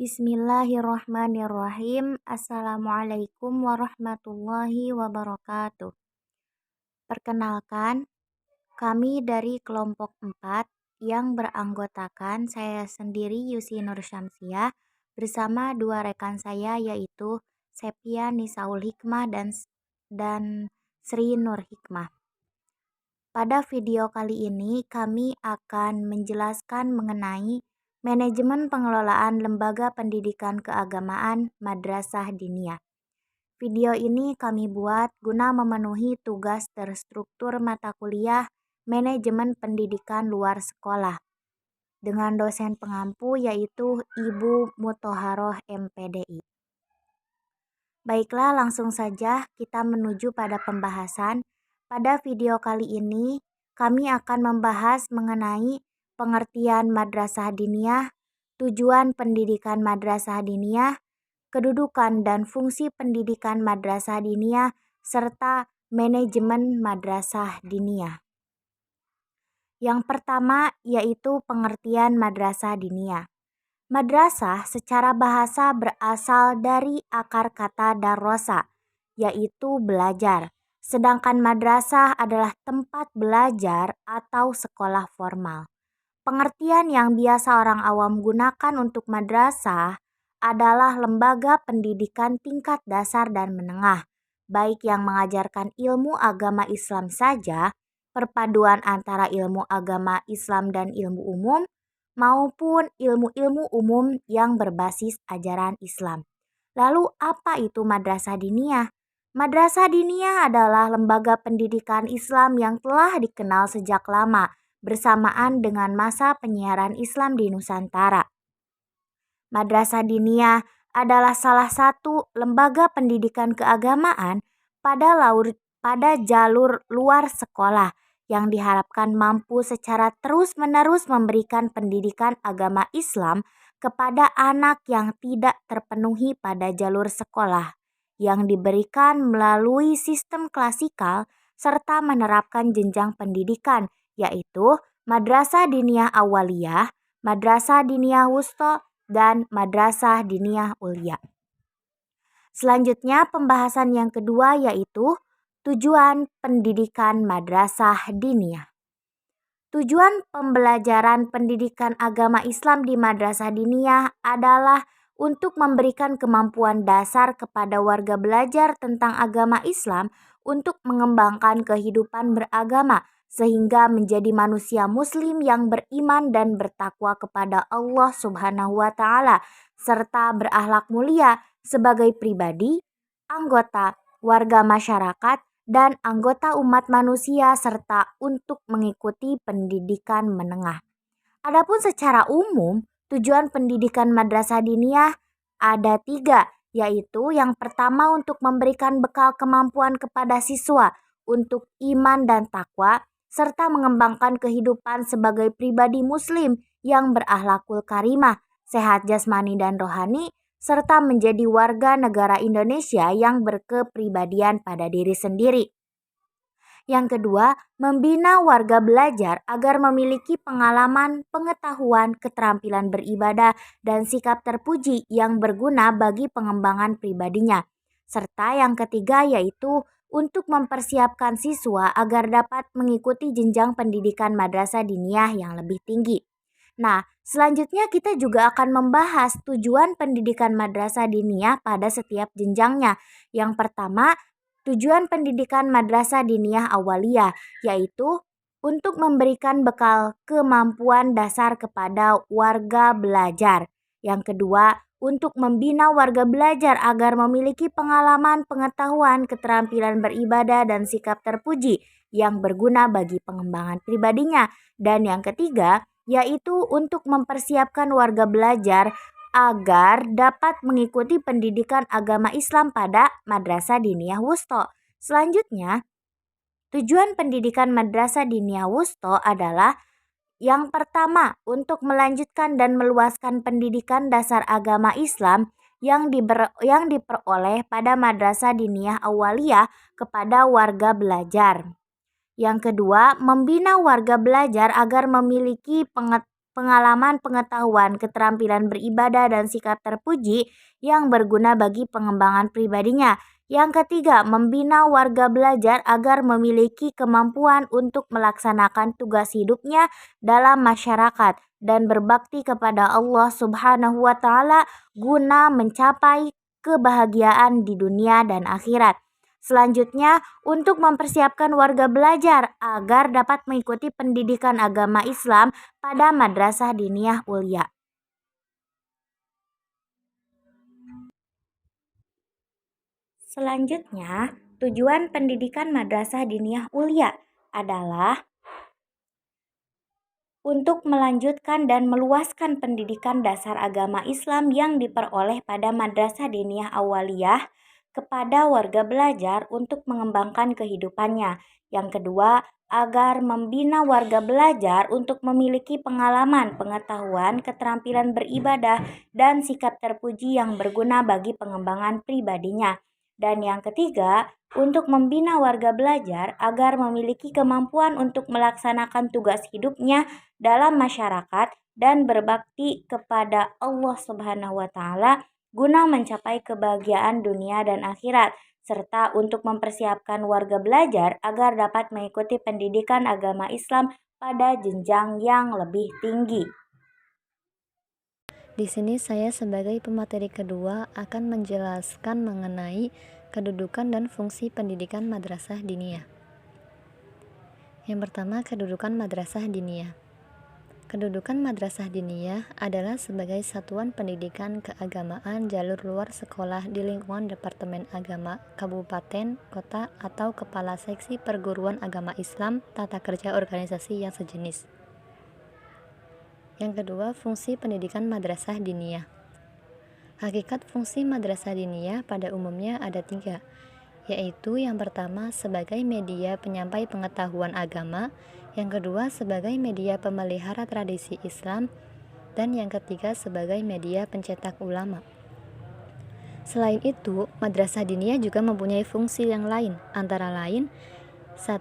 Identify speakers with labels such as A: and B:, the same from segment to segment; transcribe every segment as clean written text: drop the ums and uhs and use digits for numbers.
A: Bismillahirrahmanirrahim. Assalamualaikum warahmatullahi wabarakatuh. Perkenalkan, kami dari kelompok 4 yang beranggotakan saya sendiri Yusi Nur Syamsiah bersama dua rekan saya yaitu Sepia Nisaul Hikmah dan Sri Nur Hikmah. Pada video kali ini kami akan menjelaskan mengenai manajemen pengelolaan lembaga pendidikan keagamaan madrasah diniyah. Video ini kami buat guna memenuhi tugas terstruktur mata kuliah manajemen pendidikan luar sekolah dengan dosen pengampu yaitu Ibu Muthoharoh MPDI. Baiklah, langsung saja kita menuju pada pembahasan. Pada video kali ini, kami akan membahas mengenai pengertian madrasah diniyah, tujuan pendidikan madrasah diniyah, kedudukan dan fungsi pendidikan madrasah diniyah, serta manajemen madrasah diniyah. Yang pertama yaitu pengertian madrasah diniyah. Madrasah secara bahasa berasal dari akar kata darosa, yaitu belajar. Sedangkan madrasah adalah tempat belajar atau sekolah formal. Pengertian yang biasa orang awam gunakan untuk madrasah adalah lembaga pendidikan tingkat dasar dan menengah, baik yang mengajarkan ilmu agama Islam saja, perpaduan antara ilmu agama Islam dan ilmu umum, maupun ilmu-ilmu umum yang berbasis ajaran Islam. Lalu apa itu madrasah diniyah? Madrasah diniyah adalah lembaga pendidikan Islam yang telah dikenal sejak lama bersamaan dengan masa penyiaran Islam di Nusantara. Madrasah diniyah adalah salah satu lembaga pendidikan keagamaan pada jalur luar sekolah yang diharapkan mampu secara terus-menerus memberikan pendidikan agama Islam kepada anak yang tidak terpenuhi pada jalur sekolah yang diberikan melalui sistem klasikal serta menerapkan jenjang pendidikan yaitu Madrasah Diniyah Awaliyah, Madrasah Diniyah Wusta, dan Madrasah Diniyah Ulya. Selanjutnya pembahasan yang kedua yaitu tujuan pendidikan madrasah diniyah. Tujuan pembelajaran pendidikan agama Islam di madrasah diniyah adalah untuk memberikan kemampuan dasar kepada warga belajar tentang agama Islam untuk mengembangkan kehidupan beragama sehingga menjadi manusia muslim yang beriman dan bertakwa kepada Allah Subhanahu wa taala serta berakhlak mulia sebagai pribadi, anggota, warga masyarakat, dan anggota umat manusia serta untuk mengikuti pendidikan menengah. Adapun secara umum, tujuan pendidikan madrasah diniyah ada 3, yaitu yang pertama untuk memberikan bekal kemampuan kepada siswa untuk iman dan takwa, serta mengembangkan kehidupan sebagai pribadi muslim yang berakhlakul karimah, sehat jasmani dan rohani, serta menjadi warga negara Indonesia yang berkepribadian pada diri sendiri. Yang kedua, membina warga belajar agar memiliki pengalaman, pengetahuan, keterampilan beribadah, dan sikap terpuji yang berguna bagi pengembangan pribadinya. Serta yang ketiga yaitu untuk mempersiapkan siswa agar dapat mengikuti jenjang pendidikan madrasah diniyah yang lebih tinggi. Nah, selanjutnya kita juga akan membahas tujuan pendidikan madrasah diniyah pada setiap jenjangnya. Yang pertama, tujuan pendidikan madrasah diniyah awaliyah, yaitu untuk memberikan bekal kemampuan dasar kepada warga belajar. Yang kedua, untuk membina warga belajar agar memiliki pengalaman, pengetahuan, keterampilan beribadah, dan sikap terpuji yang berguna bagi pengembangan pribadinya. Dan yang ketiga, yaitu untuk mempersiapkan warga belajar agar dapat mengikuti pendidikan agama Islam pada Madrasah Diniyah Wusta. Selanjutnya, tujuan pendidikan Madrasah Diniyah Wusta adalah yang pertama, untuk melanjutkan dan meluaskan pendidikan dasar agama Islam yang diperoleh pada Madrasah Diniyah Awaliyah kepada warga belajar. Yang kedua, membina warga belajar agar memiliki pengalaman, pengetahuan, keterampilan beribadah, dan sikap terpuji yang berguna bagi pengembangan pribadinya. Yang ketiga, membina warga belajar agar memiliki kemampuan untuk melaksanakan tugas hidupnya dalam masyarakat dan berbakti kepada Allah Subhanahu wa Ta'ala guna mencapai kebahagiaan di dunia dan akhirat. Selanjutnya, untuk mempersiapkan warga belajar agar dapat mengikuti pendidikan agama Islam pada Madrasah Diniyah Ulia. Selanjutnya, tujuan pendidikan Madrasah Diniyah Ulia adalah untuk melanjutkan dan meluaskan pendidikan dasar agama Islam yang diperoleh pada Madrasah Diniyah Awaliyah kepada warga belajar untuk mengembangkan kehidupannya. Yang kedua, agar membina warga belajar untuk memiliki pengalaman, pengetahuan, keterampilan beribadah, dan sikap terpuji yang berguna bagi pengembangan pribadinya. Dan yang ketiga, untuk membina warga belajar agar memiliki kemampuan untuk melaksanakan tugas hidupnya dalam masyarakat dan berbakti kepada Allah Subhanahu wa Ta'ala guna mencapai kebahagiaan dunia dan akhirat, serta untuk mempersiapkan warga belajar agar dapat mengikuti pendidikan agama Islam pada jenjang yang lebih tinggi.
B: Di sini saya sebagai pemateri kedua akan menjelaskan mengenai kedudukan dan fungsi pendidikan madrasah diniyah. Yang pertama, kedudukan madrasah diniyah. Kedudukan madrasah diniyah adalah sebagai satuan pendidikan keagamaan jalur luar sekolah di lingkungan Departemen Agama Kabupaten, Kota, atau Kepala Seksi Perguruan Agama Islam Tata Kerja Organisasi yang sejenis. Yang kedua, fungsi pendidikan madrasah diniyah. Hakikat fungsi madrasah diniyah pada umumnya ada 3, yaitu yang pertama sebagai media penyampai pengetahuan agama, yang kedua sebagai media pemelihara tradisi Islam, dan yang ketiga sebagai media pencetak ulama. Selain itu, madrasah diniyah juga mempunyai fungsi yang lain, antara lain 1.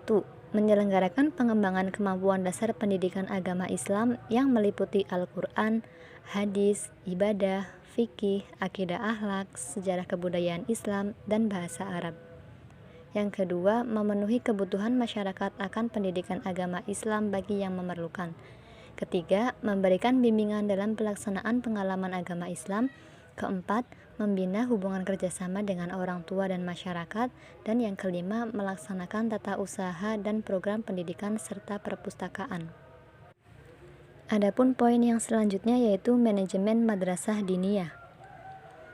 B: Menyelenggarakan pengembangan kemampuan dasar pendidikan agama Islam yang meliputi Al-Quran, hadis, ibadah, fikih, akidah akhlak, sejarah kebudayaan Islam, dan bahasa Arab. Yang kedua, memenuhi kebutuhan masyarakat akan pendidikan agama Islam bagi yang memerlukan. Ketiga, memberikan bimbingan dalam pelaksanaan pengalaman agama Islam. Keempat, membina hubungan kerjasama dengan orang tua dan masyarakat. Dan yang kelima, melaksanakan tata usaha dan program pendidikan serta perpustakaan. Adapun poin yang selanjutnya yaitu manajemen madrasah diniyah.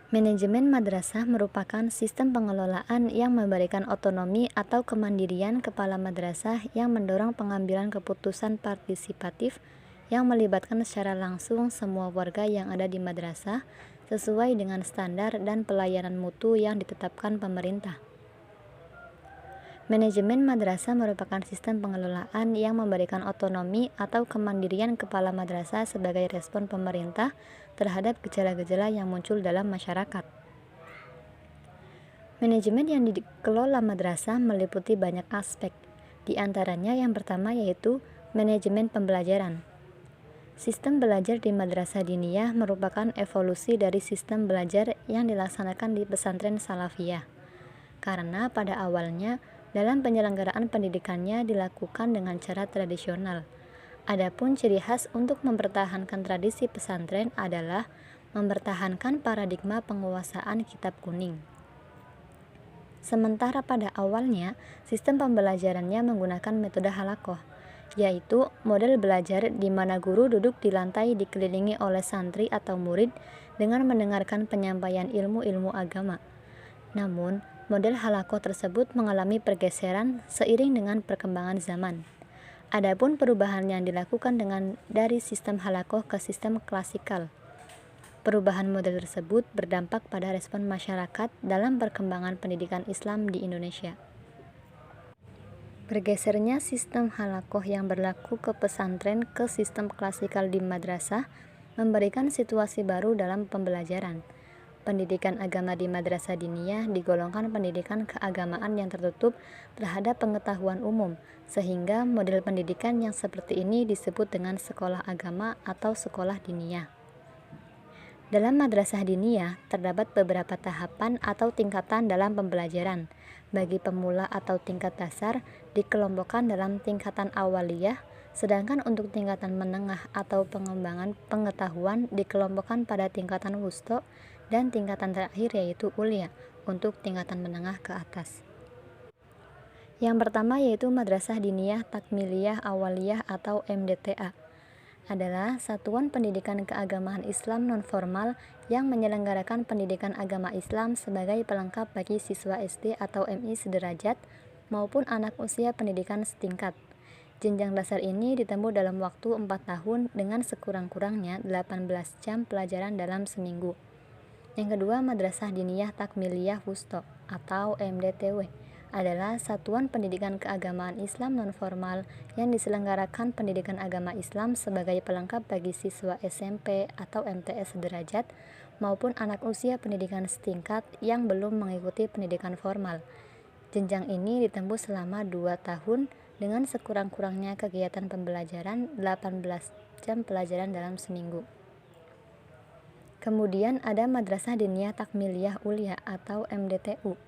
B: Manajemen madrasah merupakan sistem pengelolaan yang memberikan otonomi atau kemandirian kepala madrasah yang mendorong pengambilan keputusan partisipatif yang melibatkan secara langsung semua warga yang ada di madrasah sesuai dengan standar dan pelayanan mutu yang ditetapkan pemerintah. Manajemen madrasah merupakan sistem pengelolaan yang memberikan otonomi atau kemandirian kepala madrasah sebagai respon pemerintah terhadap gejala-gejala yang muncul dalam masyarakat. Manajemen yang dikelola madrasah meliputi banyak aspek, di antaranya yang pertama yaitu manajemen pembelajaran. Sistem belajar di madrasah diniyah merupakan evolusi dari sistem belajar yang dilaksanakan di pesantren salafiyah. Karena pada awalnya dalam penyelenggaraan pendidikannya dilakukan dengan cara tradisional. Adapun ciri khas untuk mempertahankan tradisi pesantren adalah mempertahankan paradigma penguasaan kitab kuning. Sementara pada awalnya sistem pembelajarannya menggunakan metode halakoh, yaitu model belajar di mana guru duduk di lantai dikelilingi oleh santri atau murid dengan mendengarkan penyampaian ilmu-ilmu agama. Namun, model halakoh tersebut mengalami pergeseran seiring dengan perkembangan zaman. Adapun perubahan yang dilakukan dari sistem halakoh ke sistem klasikal. Perubahan model tersebut berdampak pada respon masyarakat dalam perkembangan pendidikan Islam di Indonesia. Bergesernya sistem halakoh yang berlaku ke pesantren ke sistem klasikal di madrasah memberikan situasi baru dalam pembelajaran. Pendidikan agama di madrasah diniyah digolongkan pendidikan keagamaan yang tertutup terhadap pengetahuan umum, sehingga model pendidikan yang seperti ini disebut dengan sekolah agama atau sekolah diniyah. Dalam madrasah diniyah, terdapat beberapa tahapan atau tingkatan dalam pembelajaran. Bagi pemula atau tingkat dasar, dikelompokkan dalam tingkatan awaliyah, sedangkan untuk tingkatan menengah atau pengembangan pengetahuan dikelompokkan pada tingkatan wusto dan tingkatan terakhir yaitu ulia, untuk tingkatan menengah ke atas. Yang pertama yaitu Madrasah Diniyah Takmiliyah Awaliyah atau MDTA, adalah satuan pendidikan keagamaan Islam nonformal yang menyelenggarakan pendidikan agama Islam sebagai pelengkap bagi siswa SD atau MI sederajat maupun anak usia pendidikan setingkat. Jenjang dasar ini ditempuh dalam waktu 4 tahun dengan sekurang-kurangnya 18 jam pelajaran dalam seminggu. Yang kedua, Madrasah Diniyah Takmiliyah Wusto atau MDTW adalah satuan pendidikan keagamaan Islam nonformal yang diselenggarakan pendidikan agama Islam sebagai pelengkap bagi siswa SMP atau MTS sederajat maupun anak usia pendidikan setingkat yang belum mengikuti pendidikan formal. Jenjang ini ditempuh selama 2 tahun dengan sekurang-kurangnya kegiatan pembelajaran 18 jam pelajaran dalam seminggu. Kemudian ada Madrasah Diniyah Takmiliyah Ulia atau MDTU,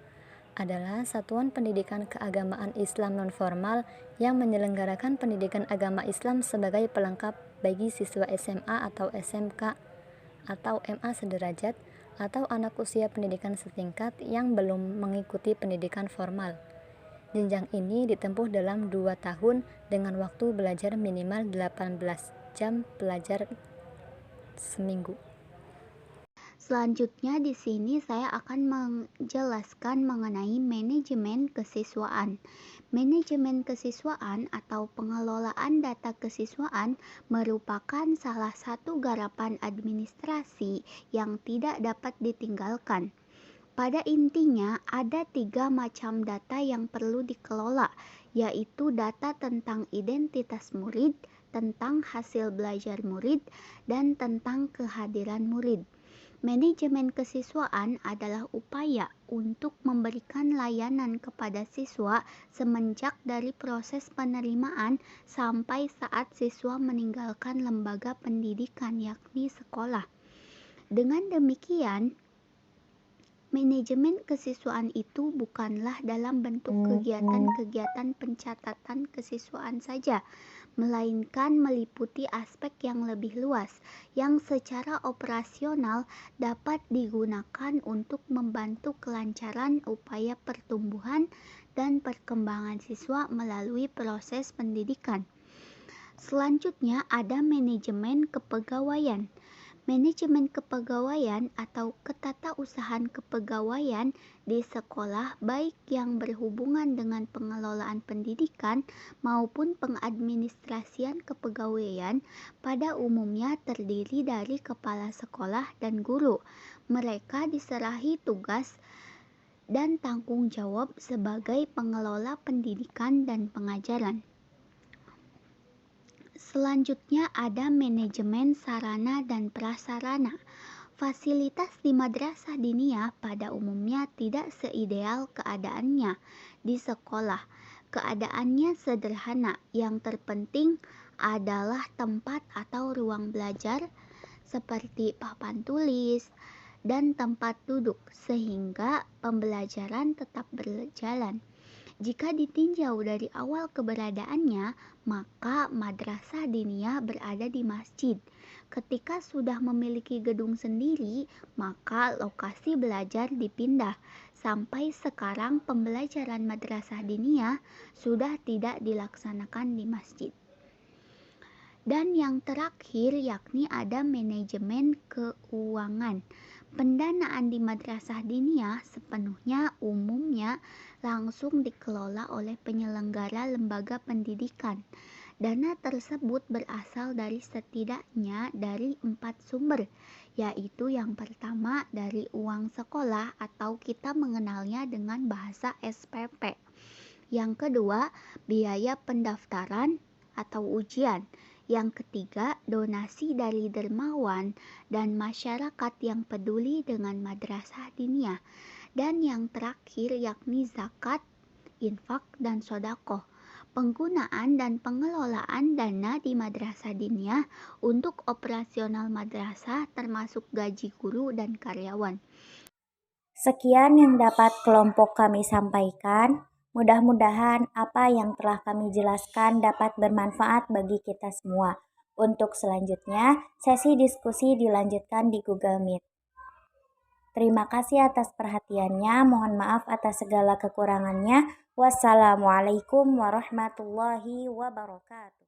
B: adalah satuan pendidikan keagamaan Islam nonformal yang menyelenggarakan pendidikan agama Islam sebagai pelengkap bagi siswa SMA atau SMK atau MA sederajat atau anak usia pendidikan setingkat yang belum mengikuti pendidikan formal. Jenjang ini ditempuh dalam 2 tahun dengan waktu belajar minimal 18 jam pelajar seminggu.
A: Selanjutnya di sini saya akan menjelaskan mengenai manajemen kesiswaan. Manajemen kesiswaan atau pengelolaan data kesiswaan merupakan salah satu garapan administrasi yang tidak dapat ditinggalkan. Pada intinya, ada 3 macam data yang perlu dikelola, yaitu data tentang identitas murid, tentang hasil belajar murid, dan tentang kehadiran murid. Manajemen kesiswaan adalah upaya untuk memberikan layanan kepada siswa semenjak dari proses penerimaan sampai saat siswa meninggalkan lembaga pendidikan yakni sekolah. Dengan demikian, manajemen kesiswaan itu bukanlah dalam bentuk kegiatan-kegiatan pencatatan kesiswaan saja, melainkan meliputi aspek yang lebih luas yang secara operasional dapat digunakan untuk membantu kelancaran upaya pertumbuhan dan perkembangan siswa melalui proses pendidikan. Selanjutnya ada manajemen kepegawaian. Manajemen kepegawaian atau ketatausahaan kepegawaian di sekolah baik yang berhubungan dengan pengelolaan pendidikan maupun pengadministrasian kepegawaian pada umumnya terdiri dari kepala sekolah dan guru. Mereka diserahi tugas dan tanggung jawab sebagai pengelola pendidikan dan pengajaran. Selanjutnya ada manajemen sarana dan prasarana. Fasilitas di madrasah diniyah pada umumnya tidak seideal keadaannya di sekolah. Keadaannya sederhana, yang terpenting adalah tempat atau ruang belajar seperti papan tulis dan tempat duduk sehingga pembelajaran tetap berjalan. Jika ditinjau dari awal keberadaannya, maka madrasah diniyah berada di masjid. Ketika sudah memiliki gedung sendiri, maka lokasi belajar dipindah. Sampai sekarang pembelajaran madrasah diniyah sudah tidak dilaksanakan di masjid. Dan yang terakhir yakni ada manajemen keuangan. Pendanaan di madrasah diniyah sepenuhnya umumnya langsung dikelola oleh penyelenggara lembaga pendidikan. Dana tersebut berasal dari setidaknya dari 4 sumber, yaitu yang pertama dari uang sekolah atau kita mengenalnya dengan bahasa SPP. Yang kedua, biaya pendaftaran atau ujian.
C: Yang ketiga, donasi dari dermawan dan masyarakat yang peduli dengan madrasah diniyah. Dan yang terakhir yakni zakat, infak, dan sodakoh. Penggunaan dan pengelolaan dana di madrasah diniyah untuk operasional madrasah termasuk gaji guru dan karyawan.
A: Sekian yang dapat kelompok kami sampaikan. Mudah-mudahan apa yang telah kami jelaskan dapat bermanfaat bagi kita semua. Untuk selanjutnya, sesi diskusi dilanjutkan di Google Meet. Terima kasih atas perhatiannya. Mohon maaf atas segala kekurangannya. Wassalamualaikum warahmatullahi wabarakatuh.